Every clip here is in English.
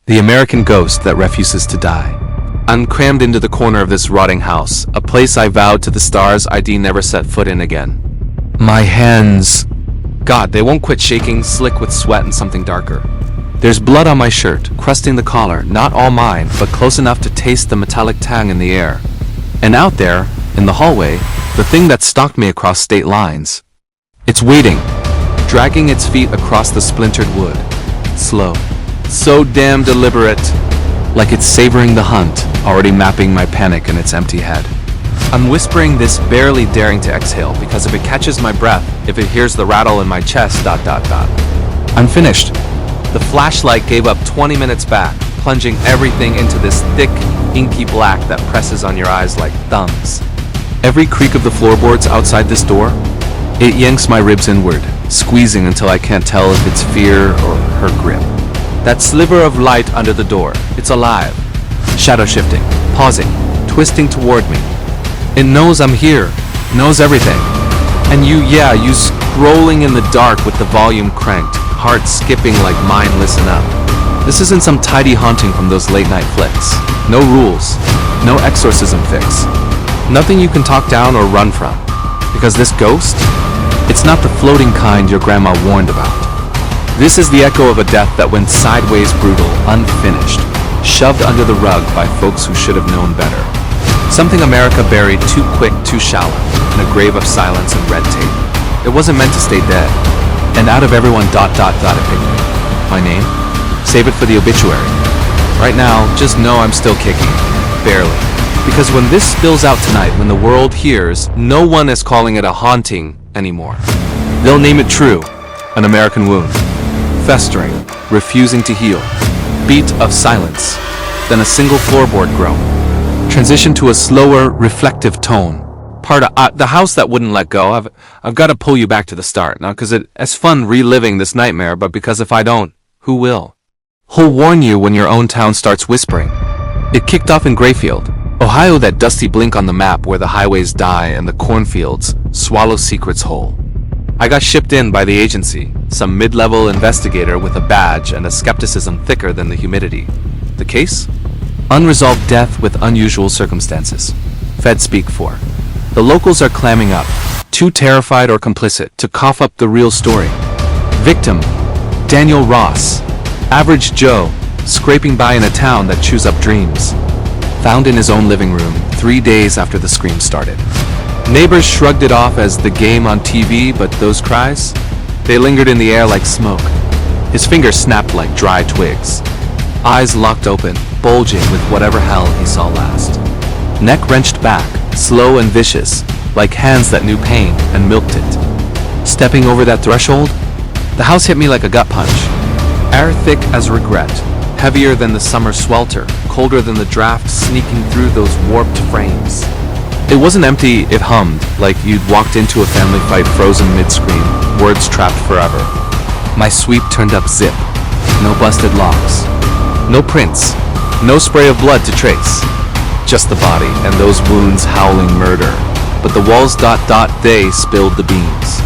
The American ghost that refuses to die. I'm crammed into the corner of this rotting house, a place I vowed to the stars I'd never set foot in again. My hands... God, they won't quit shaking, slick with sweat and something darker. There's blood on my shirt, crusting the collar, not all mine, but close enough to taste the metallic tang in the air. And out there, in the hallway, the thing that stalked me across state lines. It's waiting, dragging its feet across the splintered wood. Slow. So damn deliberate. Like it's savoring the hunt, already mapping my panic in its empty head. I'm whispering this, barely daring to exhale, because if it catches my breath, if it hears the rattle in my chest, I'm finished. The flashlight gave up 20 minutes back, plunging everything into this thick, inky black that presses on your eyes like thumbs. Every creak of the floorboards outside this door, it yanks my ribs inward, squeezing until I can't tell if it's fear or her grip. That sliver of light under the door, it's alive. Shadow shifting, pausing, twisting toward me. It knows I'm here, knows everything. And you scrolling in the dark with the volume cranked, heart skipping like mine, listen up. This isn't some tidy haunting from those late night flicks. No rules, no exorcism fix. Nothing you can talk down or run from. Because this ghost, it's not the floating kind your grandma warned about. This is the echo of a death that went sideways, brutal, unfinished, shoved under the rug by folks who should have known better. Something America buried too quick, too shallow, in a grave of silence and red tape. It wasn't meant to stay dead. And out of everyone, it picked me. My name? Save it for the obituary. Right now, just know I'm still kicking. Barely. Because when this spills out tonight, when the world hears, no one is calling it a haunting anymore. They'll name it true. An American wound. Festering, refusing to heal. Beat of silence. Then a single floorboard groan. Transition to a slower, reflective tone. Part of the house that wouldn't let go. I've got to pull you back to the start. Not because it's fun reliving this nightmare, but because if I don't, who will? Who'll warn you when your own town starts whispering? It kicked off in Grayfield, Ohio, that dusty blink on the map where the highways die and the cornfields swallow secrets whole. I got shipped in by the agency, some mid-level investigator with a badge and a skepticism thicker than the humidity. The case? Unresolved death with unusual circumstances. Feds speak for. The locals are clamming up, too terrified or complicit to cough up the real story. Victim, Daniel Ross. Average Joe, scraping by in a town that chews up dreams. Found in his own living room 3 days after the scream started. Neighbors shrugged it off as the game on TV, but those cries? They lingered in the air like smoke. His fingers snapped like dry twigs. Eyes locked open, bulging with whatever hell he saw last. Neck wrenched back, slow and vicious, like hands that knew pain and milked it. Stepping over that threshold, the house hit me like a gut punch. Air thick as regret, heavier than the summer swelter, colder than the draft sneaking through those warped frames. It wasn't empty, it hummed, like you'd walked into a family fight frozen mid-scream, words trapped forever. My sweep turned up zip. No busted locks. No prints. No spray of blood to trace. Just the body, and those wounds howling murder. But the walls they spilled the beams.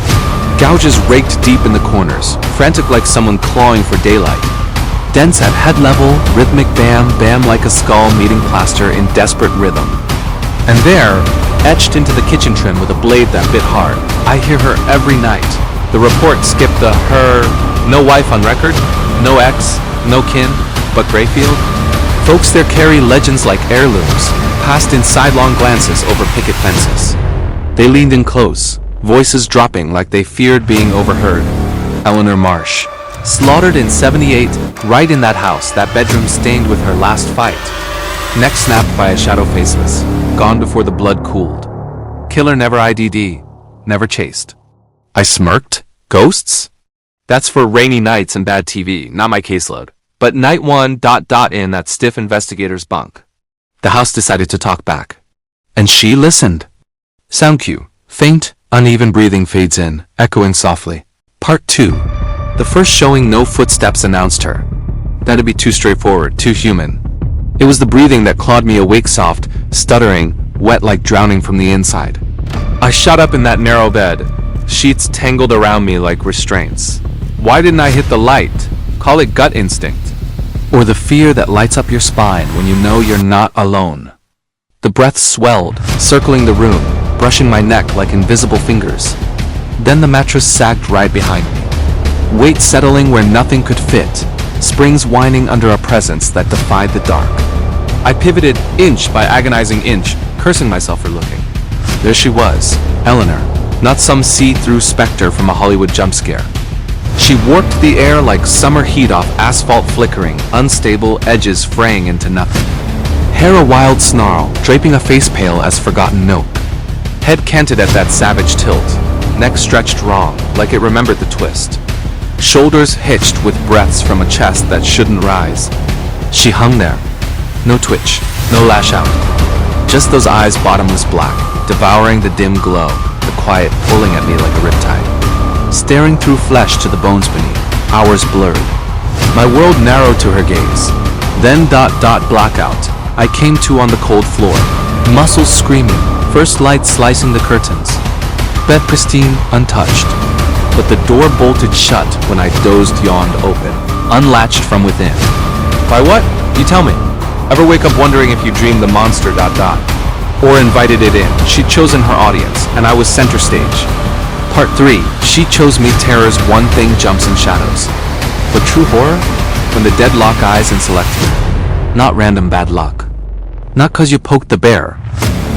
Gouges raked deep in the corners, frantic like someone clawing for daylight. Dents at head level, rhythmic bam like a skull meeting plaster in desperate rhythm. And there, etched into the kitchen trim with a blade that bit hard, I hear her every night. The report skipped the her, no wife on record, no ex, no kin, but Grayfield. Folks there carry legends like heirlooms, passed in sidelong glances over picket fences. They leaned in close, voices dropping like they feared being overheard. Eleanor Marsh, slaughtered in 78, right in that house, that bedroom stained with her last fight. Neck snapped by a shadow faceless, gone before the blood cooled. Killer never ID'd, never chased. I smirked? Ghosts? That's for rainy nights and bad TV, not my caseload. But night one, in that stiff investigator's bunk. The house decided to talk back. And she listened. Sound cue. Faint, uneven breathing fades in, echoing softly. Part 2. The first showing no footsteps announced her. That'd be too straightforward, too human. It was the breathing that clawed me awake, soft, stuttering, wet like drowning from the inside. I shot up in that narrow bed, sheets tangled around me like restraints. Why didn't I hit the light? Call it gut instinct. Or the fear that lights up your spine when you know you're not alone. The breath swelled, circling the room, brushing my neck like invisible fingers. Then the mattress sagged right behind me. Weight settling where nothing could fit, springs whining under a presence that defied the dark. I pivoted inch by agonizing inch, cursing myself for looking. There she was, Eleanor, not some see-through specter from a Hollywood jump scare. She warped the air like summer heat off asphalt flickering, unstable edges fraying into nothing. Hair a wild snarl, draping a face pale as forgotten milk. Head canted at that savage tilt, neck stretched wrong, like it remembered the twist. Shoulders hitched with breaths from a chest that shouldn't rise. She hung there. No twitch, no lash out. Just those eyes bottomless black, devouring the dim glow, the quiet pulling at me like a riptide. Staring through flesh to the bones beneath, hours blurred. My world narrowed to her gaze. Then blackout. I came to on the cold floor. Muscles screaming, first light slicing the curtains. Bed pristine, untouched. But the door bolted shut when I dozed yawned open, unlatched from within. By what? You tell me. Ever wake up wondering if you dreamed the monster ... Or invited it in. She'd chosen her audience, and I was center stage. Part 3. She chose me. Terror's one thing jumps in shadows. But true horror? When the dead lock eyes and select you. Not random bad luck. Not 'cause you poked the bear,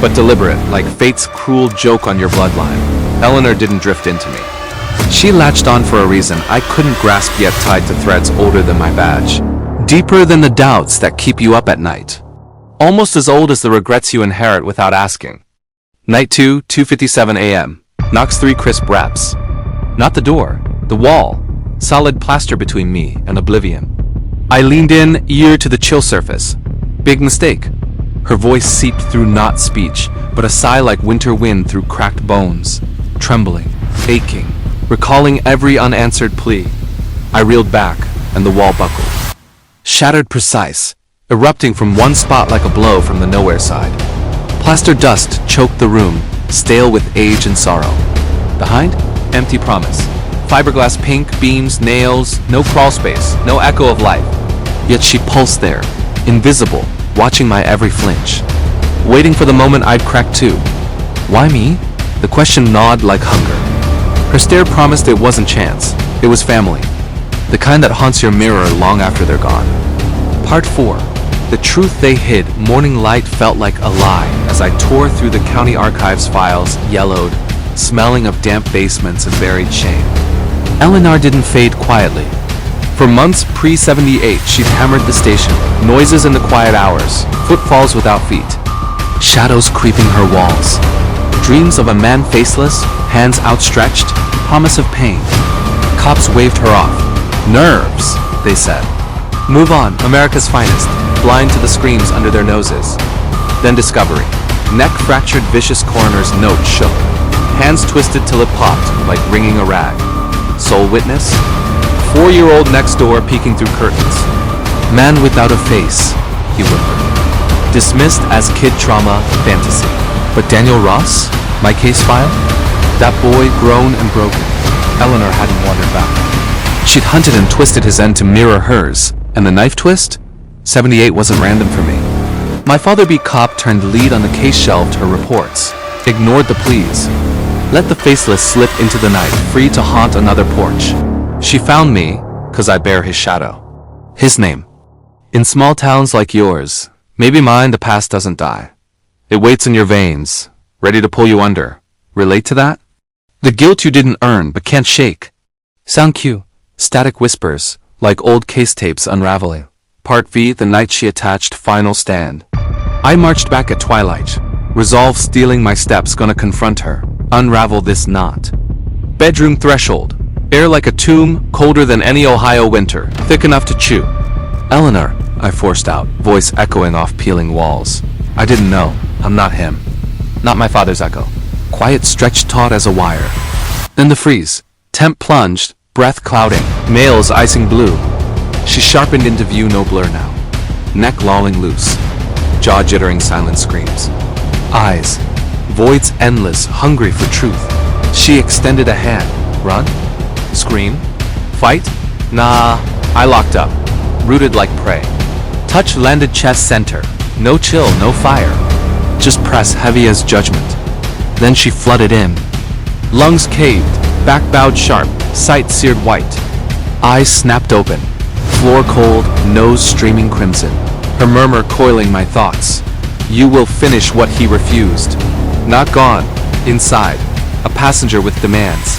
but deliberate, like fate's cruel joke on your bloodline. Eleanor didn't drift into me. She latched on for a reason I couldn't grasp yet, tied to threads older than my badge. Deeper than the doubts that keep you up at night. Almost as old as the regrets you inherit without asking. Night 2, 2:57 a.m. Knocks 3 crisp raps. Not the door, the wall. Solid plaster between me and oblivion. I leaned in, ear to the chill surface. Big mistake. Her voice seeped through not speech, but a sigh like winter wind through cracked bones. Trembling, aching, recalling every unanswered plea. I reeled back, and the wall buckled. Shattered precise, erupting from one spot like a blow from the nowhere side. Plaster dust choked the room, stale with age and sorrow. Behind, empty promise. Fiberglass pink, beams, nails, no crawl space, no echo of life. Yet she pulsed there, invisible, watching my every flinch. Waiting for the moment I'd crack too. Why me? The question gnawed like hunger. Her stare promised it wasn't chance, it was family. The kind that haunts your mirror long after they're gone. Part 4. The truth they hid. Morning light felt like a lie as I tore through the county archives files, yellowed, smelling of damp basements and buried shame. Eleanor didn't fade quietly. For months pre-78, she'd hammered the station, noises in the quiet hours, footfalls without feet, shadows creeping her walls, dreams of a man faceless, hands outstretched, promise of pain. Cops waved her off. Nerves, they said. Move on, America's finest, blind to the screams under their noses. Then discovery. Neck fractured, vicious coroner's note shook. Hands twisted till it popped, like wringing a rag. Sole witness? 4-year-old next door peeking through curtains. Man without a face, he whimpered. Dismissed as kid trauma fantasy. But Daniel Ross? My case file? That boy grown and broken. Eleanor hadn't wandered back. She'd hunted and twisted his end to mirror hers. And the knife twist? 78 wasn't random for me. My father beat cop turned lead on the case, shelved her reports. Ignored the pleas. Let the faceless slip into the night, free to haunt another porch. She found me, 'cause I bear his shadow. His name. In small towns like yours, maybe mine, the past doesn't die. It waits in your veins, ready to pull you under. Relate to that? The guilt you didn't earn but can't shake. Sound cue. Static whispers, like old case tapes unraveling. Part V, the night she attached final stand. I marched back at twilight, resolve stealing my steps, gonna confront her, unravel this knot. Bedroom threshold, air like a tomb, colder than any Ohio winter, thick enough to chew. Eleanor, I forced out, voice echoing off peeling walls. I didn't know, I'm not him. Not my father's echo. Quiet stretched taut as a wire. Then the freeze, temp plunged, breath clouding, nails icing blue. She sharpened into view, no blur now. Neck lolling loose. Jaw jittering, silent screams. Eyes. Voids endless, hungry for truth. She extended a hand. Run? Scream? Fight? Nah, I locked up. rooted like prey. Touch landed chest center. No chill, no fire. Just press heavy as judgment. Then she flooded in. Lungs caved, back bowed sharp, sight seared white. Eyes snapped open. Floor cold, nose streaming crimson. Her murmur coiling my thoughts. You will finish what he refused. Not gone. Inside. A passenger with demands.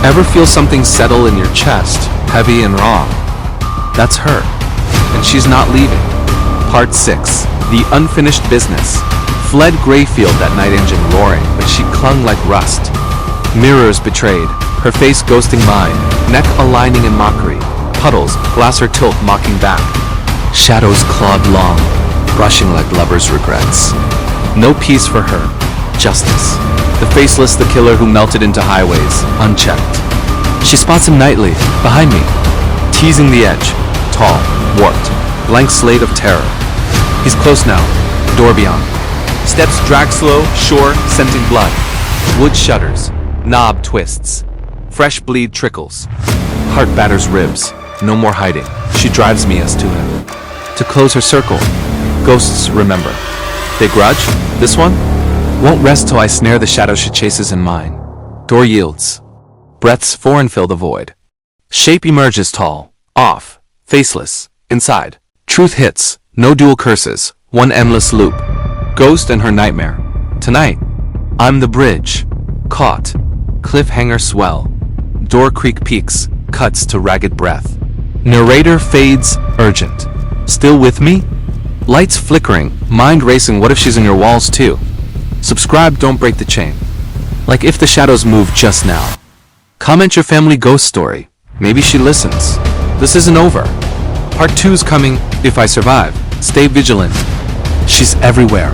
Ever feel something settle in your chest, heavy and raw? That's her. And she's not leaving. Part 6. The unfinished business. Fled Grayfield that night, engine roaring, but she clung like rust. Mirrors betrayed, her face ghosting mine, neck aligning in mockery. Puddles, glass or tilt mocking back. Shadows clawed long, brushing like lovers' regrets. No peace for her. Justice. The faceless, the killer who melted into highways, unchecked. She spots him nightly, behind me, teasing the edge. Tall, warped, blank slate of terror. He's close now, door beyond. Steps drag slow, sure, scenting blood. Wood shudders, knob twists. Fresh bleed trickles. Heart batters ribs, no more hiding. She drives me as to him. To close her circle, ghosts remember. They grudge? This one? Won't rest till I snare the shadow she chases in mine. Door yields. Breaths foreign fill the void. Shape emerges tall, off, faceless, inside. Truth hits, no dual curses, one endless loop. Ghost and her nightmare. Tonight, I'm the bridge. Caught. Cliffhanger swell. Door creak peaks, cuts to ragged breath. Narrator fades, urgent. Still with me? Lights flickering, mind racing. What if she's in your walls too? Subscribe, don't break the chain. Like if the shadows move just now. Comment your family ghost story. Maybe she listens. This isn't over. Part 2's coming if I survive. Stay vigilant. She's everywhere.